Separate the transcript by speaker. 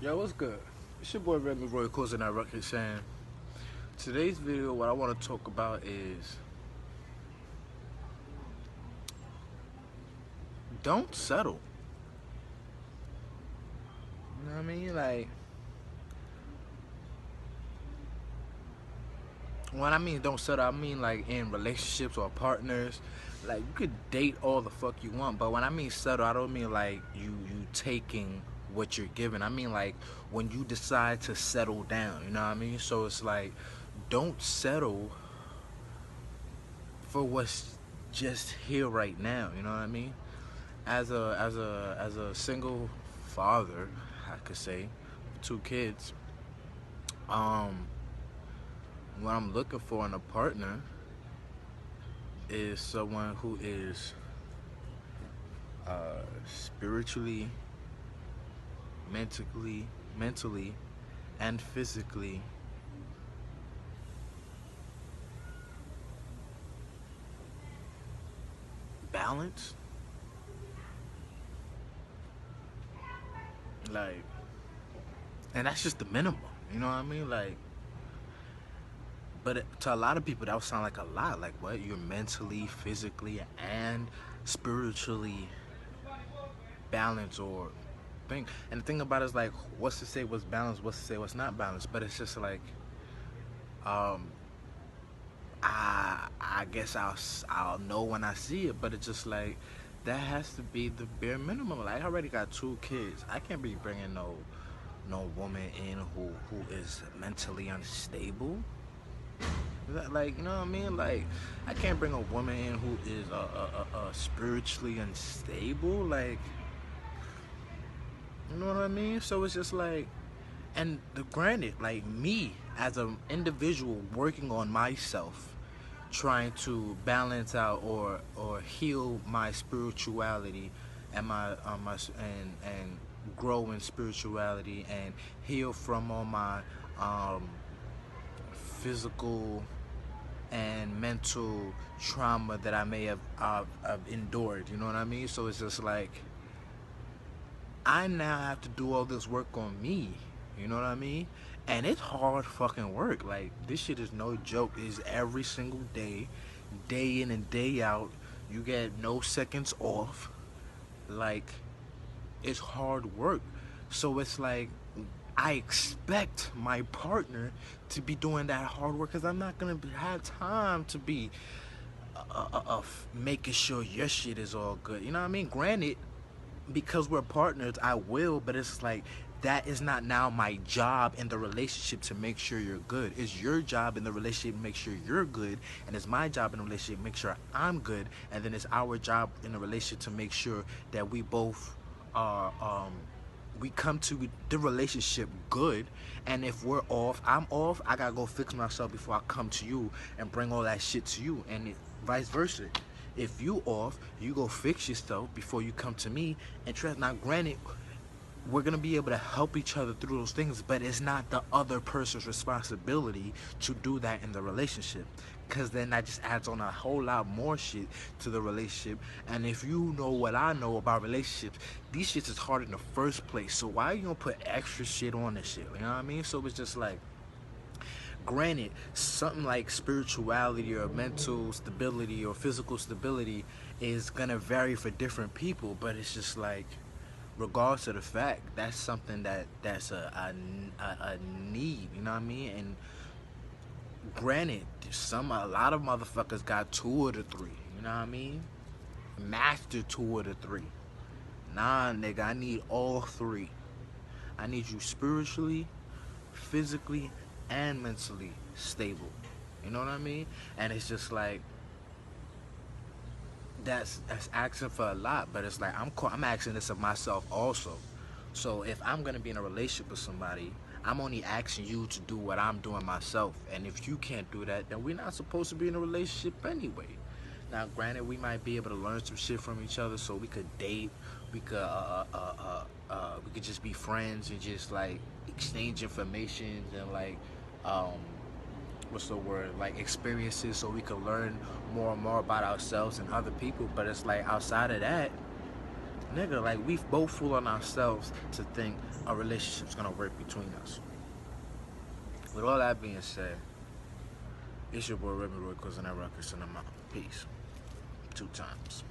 Speaker 1: Yo, what's good? It's your boy Remy Roy closing that record saying today's video what I want to talk about is don't settle. You know what I mean? Like when I mean don't settle, I mean like in relationships or partners. Like you could date all the fuck you want, but when I mean settle, I don't mean like you taking what you're given. I mean like when you decide to settle down, you know what I mean? So it's like don't settle for what's just here right now, you know what I mean? As a single father, I could say, two kids, um, what I'm looking for in a partner is someone who is spiritually, mentally, and physically balanced. Like, and that's just the minimum. You know what I mean? Like, but to a lot of people, that would sound like a lot. Like, what? You're mentally, physically, and spiritually balanced or thing. And the thing about it is like, what's to say what's balanced, what's to say what's not balanced. But it's just like, um, I guess I'll know when I see it. But it's just like that has to be the bare minimum. Like I already got two kids. I can't be bringing no woman in who is mentally unstable. Like, you know what I mean? Like, I can't bring a woman in who is spiritually unstable. Like, you know what I mean? So it's just like, and granted, like me as an individual working on myself, trying to balance out or heal my spirituality and and grow in spirituality and heal from all my um, physical and mental trauma that I may have endured. You know what I mean? So it's just like I now have to do all this work on me. You know what I mean? And it's hard fucking work. Like this shit is no joke. It's every single day, day in and day out. You get no seconds off. Like it's hard work. So it's like I expect my partner to be doing that hard work because I'm not gonna have time to be making sure your shit is all good. You know what I mean? Granted, because we're partners, I will, but it's like that is not now my job in the relationship to make sure you're good. It's your job in the relationship to make sure you're good, and it's my job in the relationship to make sure I'm good, and then it's our job in the relationship to make sure that we both are we come to the relationship good. And if we're off, I'm off, I gotta go fix myself before I come to you and bring all that shit to you, and vice versa. If you off, you go fix yourself before you come to me and trust. Now granted, we're gonna be able to help each other through those things, but it's not the other person's responsibility to do that in the relationship, because then that just adds on a whole lot more shit to the relationship. And if you know what I know about relationships, these shits is hard in the first place, so why are you gonna put extra shit on this shit? You know what I mean? So it's just like, granted, something like spirituality or mental stability or physical stability is gonna vary for different people, but it's just like, regardless of the fact, that's something that's a need. You know what I mean? And granted, a lot of motherfuckers got two of the three. You know what I mean? Master two of the three. Nah, nigga, I need all three. I need you spiritually, physically, and mentally stable. You know what I mean? And it's just like that's asking for a lot, but it's like I'm asking this of myself also. So if I'm gonna be in a relationship with somebody, I'm only asking you to do what I'm doing myself. And if you can't do that, then we're not supposed to be in a relationship anyway. Now, granted, we might be able to learn some shit from each other, so we could date, we could just be friends and just like exchange information and like um, what's the word, like experiences, so we could learn more and more about ourselves and other people. But it's like outside of that, Nigga, like, we've both fooled on ourselves to think a relationship's gonna work between us. With all that being said, it's your boy Remy Roy, cousin at Ruckus, and I'm out. Peace. 2 times.